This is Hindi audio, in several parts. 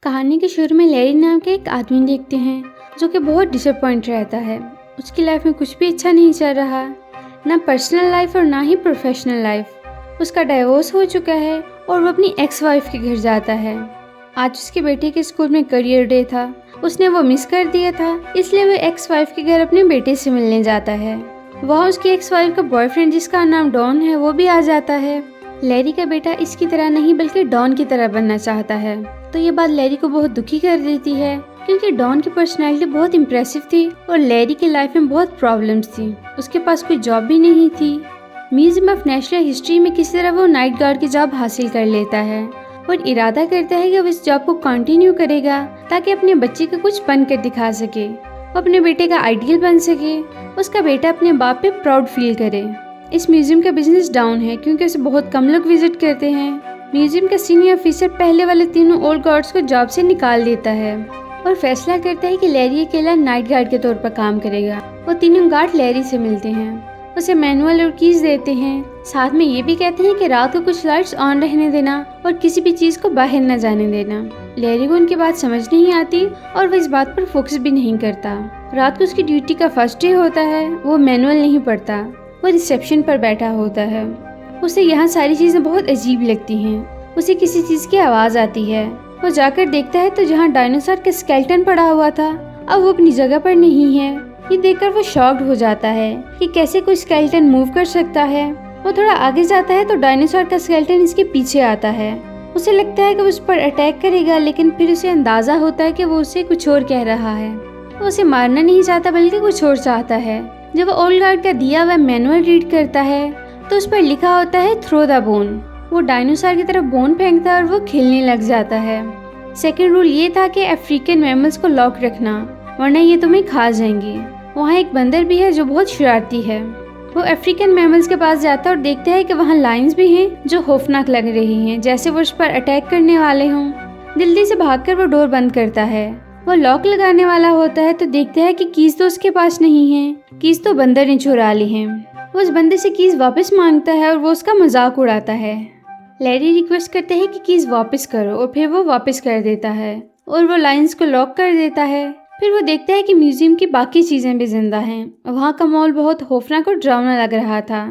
कहानी के शुरू में लैरी नाम के एक आदमी देखते हैं जो कि बहुत डिसअपॉइंट रहता है। उसकी लाइफ में कुछ भी अच्छा नहीं चल रहा, ना पर्सनल लाइफ और ना ही प्रोफेशनल लाइफ। उसका डाइवोर्स हो चुका है और वो अपनी एक्स वाइफ के घर जाता है। आज उसके बेटे के स्कूल में करियर डे था, उसने वो मिस कर दिया था, इसलिए वो एक्स वाइफ के घर अपने बेटे से मिलने जाता है। वहाँ उसकी एक्स वाइफ का बॉयफ्रेंड जिसका नाम डॉन है वो भी आ जाता है। लैरी का बेटा इसकी तरह नहीं बल्कि डॉन की तरह बनना चाहता है, तो ये बात लैरी को बहुत दुखी कर देती है क्योंकि डॉन की पर्सनैलिटी बहुत इम्प्रेसिव थी और लैरी की लाइफ में बहुत प्रॉब्लम्स थी। उसके पास कोई जॉब भी नहीं थी। म्यूजियम ऑफ नेचुरल हिस्ट्री में किसी तरह वो नाइट गार्ड की जॉब हासिल कर लेता है और इरादा करता है कि वो इस जॉब को कंटिन्यू करेगा ताकि अपने बच्चे को कुछ बन कर दिखा सके, वो अपने बेटे का आइडियल बन सके, उसका बेटा अपने बाप पे प्राउड फील करे। इस म्यूजियम का बिजनेस डाउन है क्योंकि उसे बहुत कम लोग विजिट करते हैं। म्यूजियम का सीनियर ऑफिसर पहले वाले तीनों ओल्ड गार्ड्स को जॉब से निकाल देता है और फैसला करता है कि लैरी अकेला नाइट गार्ड के तौर पर काम करेगा। वो तीनों गार्ड लैरी से मिलते हैं, उसे मैनुअल और कीज देते हैं, साथ में ये भी कहते हैं कि रात को कुछ लाइट्स ऑन रहने देना और किसी भी चीज को बाहर न जाने देना। लैरी को उनकी बात समझ नहीं आती और वो इस बात पर फोकस भी नहीं करता। रात को उसकी ड्यूटी का फर्स्ट डे होता है, वो मैनुअल नहीं पढ़ता, वो रिसेप्शन पर बैठा होता है। उसे यहाँ सारी चीजें बहुत अजीब लगती हैं। उसे किसी चीज की आवाज आती है, वो जाकर देखता है तो जहाँ डायनासोर का स्केलेटन पड़ा हुआ था अब वो अपनी जगह पर नहीं है। ये देखकर वो शॉक्ड हो जाता है कि कैसे कोई स्केलेटन मूव कर सकता है। वो थोड़ा आगे जाता है तो डायनासोर का स्केलेटन इसके पीछे आता है। उसे लगता है कि वो उस पर अटैक करेगा, लेकिन फिर उसे अंदाजा होता है कि वो उसे कुछ और कह रहा है। वो उसे मारना नहीं चाहता बल्कि कुछ और चाहता है। जब वो ओल्ड गार्ड का दिया हुआ मैनुअल रीड करता है तो उस पर लिखा होता है थ्रो द बोन। वो डायनासोर की तरफ बोन फेंकता है और वो खेलने लग जाता है। सेकंड रूल ये था कि अफ्रीकन मैमल्स को लॉक रखना वरना ये तुम्हें खा जाएंगी। वहाँ एक बंदर भी है जो बहुत शरारती है। वो अफ्रीकन मैमल्स के पास जाता है और देखता है कि वहाँ लायंस भी हैं जो खौफनाक लग रही हैं, जैसे वो उस पर अटैक करने वाले हों। जल्दी से भागकर वो डोर बंद करता है। वो लॉक लगाने वाला होता है तो देखता है कि कीज तो उसके पास नहीं है, कीज तो बंदर ने चुरा ली हैं। वो उस बंदे से कीज वापस मांगता है और वो उसका मजाक उड़ाता है। लैरी रिक्वेस्ट करता है कि कीज वापस करो और फिर वो वापस कर देता है और वो लाइंस को लॉक कर देता है। फिर वो देखता है कि म्यूजियम की बाकी चीजें भी जिंदा हैं। वहाँ का मॉल बहुत खौफनाक और डरावना लग रहा था।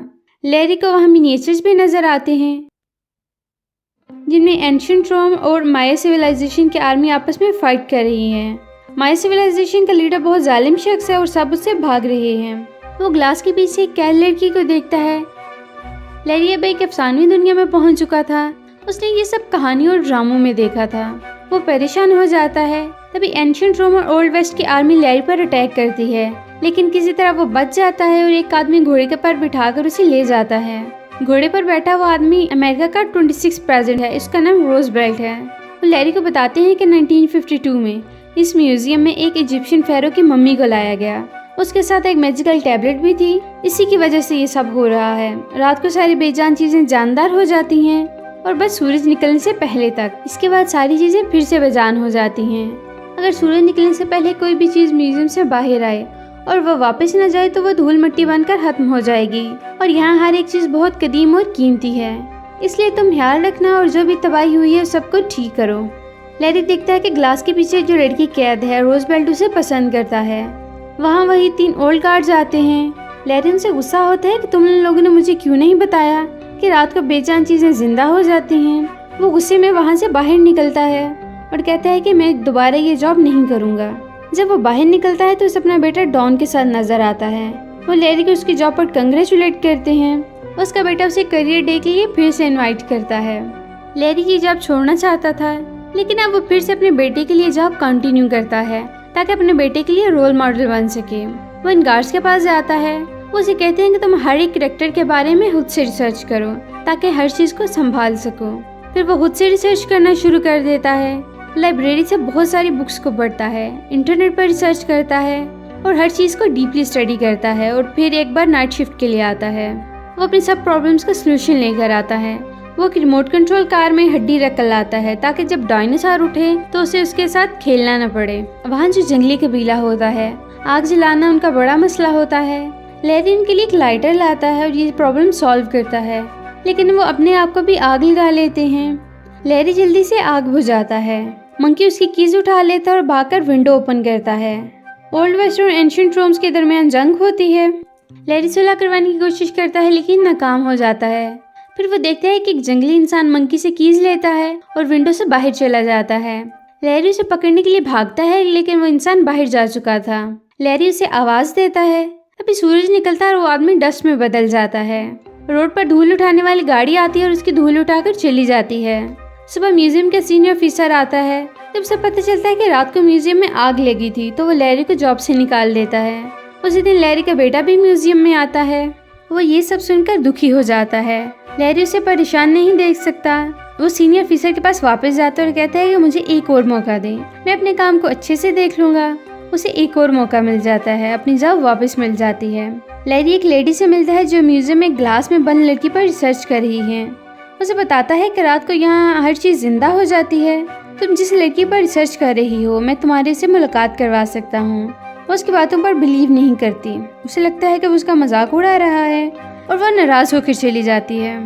लैरी को वहाँ मिनिएचर्स भी नजर आते हैं जिनमें एंशिएंट रोम और माया सिविलाइजेशन की आर्मी आपस में फाइट कर रही है। माया सिविलाइजेशन का लीडर बहुत जालिम शख्स है और सब उससे भाग रहे हैं। वो ग्लास के पीछे एक कैद लड़की को देखता है। लैरी अब एक अफसानवी दुनिया में पहुंच चुका था। उसने ये सब कहानी और ड्रामों में देखा था। वो परेशान हो जाता है। तभी एंशिएंट रोम और ओल्ड वेस्ट की आर्मी लैरी पर अटैक करती है, लेकिन किसी तरह वो बच जाता है और एक आदमी घोड़े के पर बिठाकर उसे ले जाता है। घोड़े पर बैठा वो आदमी अमेरिका का 26 प्रेसिडेंट है, इसका नाम रोजबेल्ट है। वो लैरी को बताते हैं कि 1952 में इस म्यूजियम में एक इजिप्शियन फेरो की मम्मी को लाया गया। उसके साथ एक मैजिकल टैबलेट भी थी, इसी की वजह से ये सब हो रहा है। रात को सारी बेजान चीजें जानदार हो जाती हैं और बस सूरज निकलने से पहले तक। इसके बाद सारी चीजें फिर से बेजान हो जाती हैं। अगर सूरज निकलने से पहले कोई भी चीज म्यूजियम से बाहर आए और वह वापस न जाए तो वह धूल मिट्टी बनकर खत्म हो जाएगी। और यहाँ हर एक चीज बहुत कदीम और कीमती है, इसलिए तुम ख्याल रखना और जो भी तबाही हुई है सबको ठीक करो। लैरी देखता है कि ग्लास के पीछे जो लड़की कैद है रोजबेल्ट उसे पसंद करता है। वहाँ वही 3 ओल्ड गार्ड्स आते हैं। लैरी उनसे गुस्सा होता है कि तुम लोगों ने मुझे क्यों नहीं बताया कि रात को बेजान चीजें जिंदा हो जाती हैं। वो गुस्से में वहाँ से बाहर निकलता है और कहता है कि मैं दोबारा ये जॉब नहीं करूँगा। जब वो बाहर निकलता है तो उसे अपना बेटा डॉन के साथ नजर आता है। वो लैरी को उसकी जॉब पर कंग्रेचुलेट करते हैं। उसका बेटा उसे करियर डे के लिए फिर से इनवाइट करता है। लैरी की जॉब छोड़ना चाहता था, लेकिन अब वो फिर से अपने बेटे के लिए जॉब कंटिन्यू करता है ताकि अपने बेटे के लिए रोल मॉडल बन सके। वो इन गार्ड्स के पास जाता है। वो उसे कहते हैं कि तुम हर एक कैरेक्टर के बारे में खुद से रिसर्च करो ताकि हर चीज को संभाल सको। फिर वो खुद से रिसर्च करना शुरू कर देता है। लाइब्रेरी से बहुत सारी बुक्स को पढ़ता है, इंटरनेट पर रिसर्च करता है और हर चीज को डीपली स्टडी करता है और फिर एक बार नाइट शिफ्ट के लिए आता है। वो अपनी सब प्रॉब्लम्स का सोल्यूशन लेकर आता है। वो एक रिमोट कंट्रोल कार में हड्डी रख कर लाता है ताकि जब डायनासोर उठे तो उसे उसके साथ खेलना न पड़े। वहाँ जो जंगली कबीला होता है, आग जलाना उनका बड़ा मसला होता है। लैरी उनके लिए एक लाइटर लाता है और ये प्रॉब्लम सॉल्व करता है, लेकिन वो अपने आप को भी आग लगा लेते हैं। लैरी जल्दी से आग बुझाता है। मंकी उसकी कीज उठा लेता है और भागकर विंडो ओपन करता है। ओल्ड वेस्ट और एंशिएंट रोम्स के दरमियान जंग होती है। लैरी सुलह करवाने की कोशिश करता है लेकिन नाकाम हो जाता है। फिर वो देखता है कि एक जंगली इंसान मंकी से कीज लेता है और विंडो से बाहर चला जाता है। लैरी उसे पकड़ने के लिए भागता है लेकिन वो इंसान बाहर जा चुका था। लैरी उसे आवाज देता है। अभी सूरज निकलता है और वो आदमी डस्ट में बदल जाता है। रोड पर धूल उठाने वाली गाड़ी आती है और उसकी धूल उठाकर चली जाती है। सुबह म्यूजियम का सीनियर ऑफिसर आता है। जब उसे पता चलता है कि रात को म्यूजियम में आग लगी थी तो वो लैरी को जॉब से निकाल देता है। उसी दिन लैरी का बेटा भी म्यूजियम में आता है। वो ये सब सुनकर दुखी हो जाता है। लैरी उसे परेशान नहीं देख सकता। वो सीनियर ऑफिसर के पास वापस जाता है और कहता है कि मुझे एक और मौका दें, मैं अपने काम को अच्छे से देख लूंगा। उसे एक और मौका मिल जाता है, अपनी जॉब वापस मिल जाती है। लैरी एक लेडी से मिलता है जो म्यूजियम में ग्लास में बंद लड़की पर रिसर्च कर रही है। उसे बताता है कि रात को यहाँ हर चीज जिंदा हो जाती है। तुम जिस लड़की पर रिसर्च कर रही हो, मैं तुम्हारे से मुलाकात करवा सकता हूँ। वो उसकी बातों पर बिलीव नहीं करती। उसे लगता है कि वो उसका मजाक उड़ा रहा है और वह नाराज होकर चली जाती है।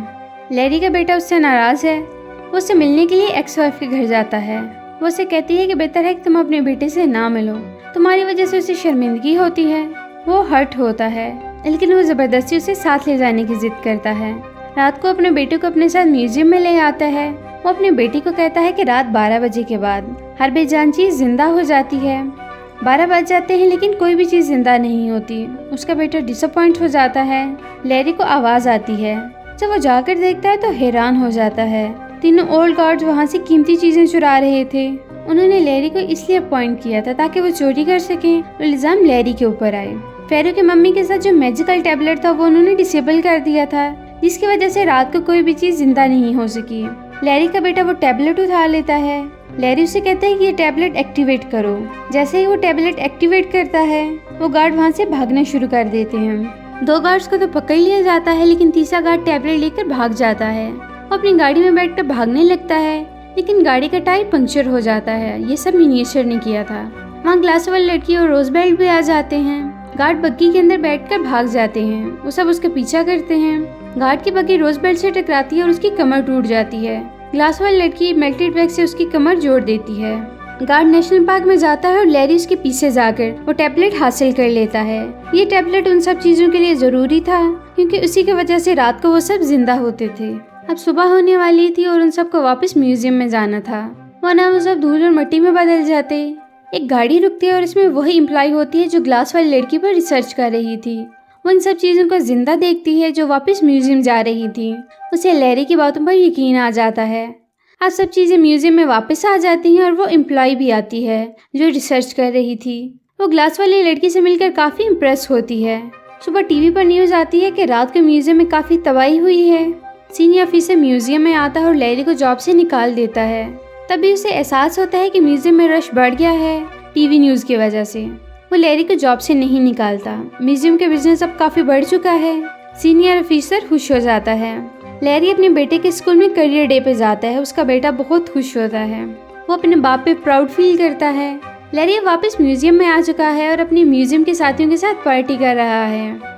लैरी का बेटा उससे नाराज है। वो उससे मिलने के लिए एक्स वाइफ के घर जाता है। वो उसे कहती है कि बेहतर है कि तुम अपने बेटे से ना मिलो, तुम्हारी वजह से उसे शर्मिंदगी होती है। वो हर्ट होता है लेकिन वो जबरदस्ती उसे साथ ले जाने की जिद करता है। रात को अपने बेटे को अपने साथ म्यूजियम में ले आता है। वो अपने बेटी को कहता है कि रात 12 बजे के बाद हर बेजान चीज जिंदा हो जाती है। 12 बज जाते हैं लेकिन कोई भी चीज जिंदा नहीं होती। उसका बेटा डिसअपॉइंट हो जाता है। लैरी को आवाज आती है। जब वो जाकर देखता है तो हैरान हो जाता है। तीनों ओल्ड गार्ड्स वहाँ से कीमती चीजें चुरा रहे थे। उन्होंने लैरी को इसलिए अपॉइंट किया था ताकि वो चोरी कर सकें और इल्जाम लैरी के ऊपर आए। फेरो की मम्मी के साथ जो मैजिकल टैबलेट था वो उन्होंने डिसेबल कर दिया था, जिसकी वजह से रात को कोई भी चीज जिंदा नहीं हो सकी। लैरी का बेटा वो टैबलेट उठा लेता है। लैरी उसे कहता है कि ये टैबलेट एक्टिवेट करो। जैसे ही वो टैबलेट एक्टिवेट करता है वो गार्ड वहाँ से भागना शुरू कर देते हैं। 2 गार्ड्स को तो पकड़ लिया जाता है लेकिन तीसरा गार्ड टैबलेट लेकर भाग जाता है। वो अपनी गाड़ी में बैठकर भागने लगता है लेकिन गाड़ी का टायर पंक्चर हो जाता है। ये सब मिनिएचर ने किया था। वहाँ ग्लास वाली लड़की और रोजबेल्ट भी आ जाते हैं। गार्ड बग्गी के अंदर बैठकर भाग जाते हैं। वो सब उसका पीछा करते हैं। गार्ड की बग्गी रोजबेल्ट से टकराती है और उसकी कमर टूट जाती है। ग्लास वाली लड़की मेल्टेड वैक्स से उसकी कमर जोड़ देती है। गार्ड नेशनल पार्क में जाता है और लैरी उसके पीछे जाकर वो टैबलेट हासिल कर लेता है। ये टैबलेट उन सब चीजों के लिए जरूरी था क्योंकि उसी की वजह से रात को वो सब जिंदा होते थे। अब सुबह होने वाली थी और उन सबको वापस म्यूजियम में जाना था, वरना वो सब धूल और मिट्टी में बदल जाते। एक गाड़ी रुकती है और इसमें वही एम्प्लॉय होती है जो ग्लास वाली लड़की पर रिसर्च कर रही थी। वो इन सब चीज़ों को जिंदा देखती है जो वापस म्यूजियम जा रही थी। उसे लैरी की बातों पर यकीन आ जाता है। अब सब चीज़ें म्यूजियम में वापस आ जाती हैं और वो एम्प्लॉय भी आती है जो रिसर्च कर रही थी। वो ग्लास वाली लड़की से मिलकर काफ़ी इम्प्रेस होती है। सुबह टीवी पर न्यूज़ आती है कि रात को म्यूजियम में काफ़ी तबाही हुई है। सीनियर ऑफिसर म्यूजियम में आता है और लैरी को जॉब से निकाल देता है। तभी उसे एहसास होता है कि म्यूजियम में रश बढ़ गया है टीवी न्यूज़ की वजह से। वो लैरी को जॉब से नहीं निकालता। म्यूजियम के बिजनेस अब काफ़ी बढ़ चुका है। सीनियर ऑफिसर खुश हो जाता है। लैरी अपने बेटे के स्कूल में करियर डे पे जाता है। उसका बेटा बहुत खुश होता है। वो अपने बाप पे प्राउड फील करता है। लैरी वापस म्यूजियम में आ चुका है और अपने म्यूजियम के साथियों के साथ पार्टी कर रहा है।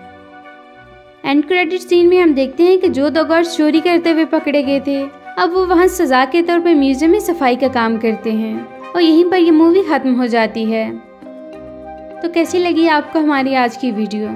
एंड क्रेडिट सीन में हम देखते हैं कि जो 2 गार्ड्स चोरी करते हुए पकड़े गए थे अब वो वहाँ सजा के तौर पर म्यूजियम में सफाई का काम करते हैं और यहीं पर ये मूवी खत्म हो जाती है। तो कैसी लगी आपको हमारी आज की वीडियो?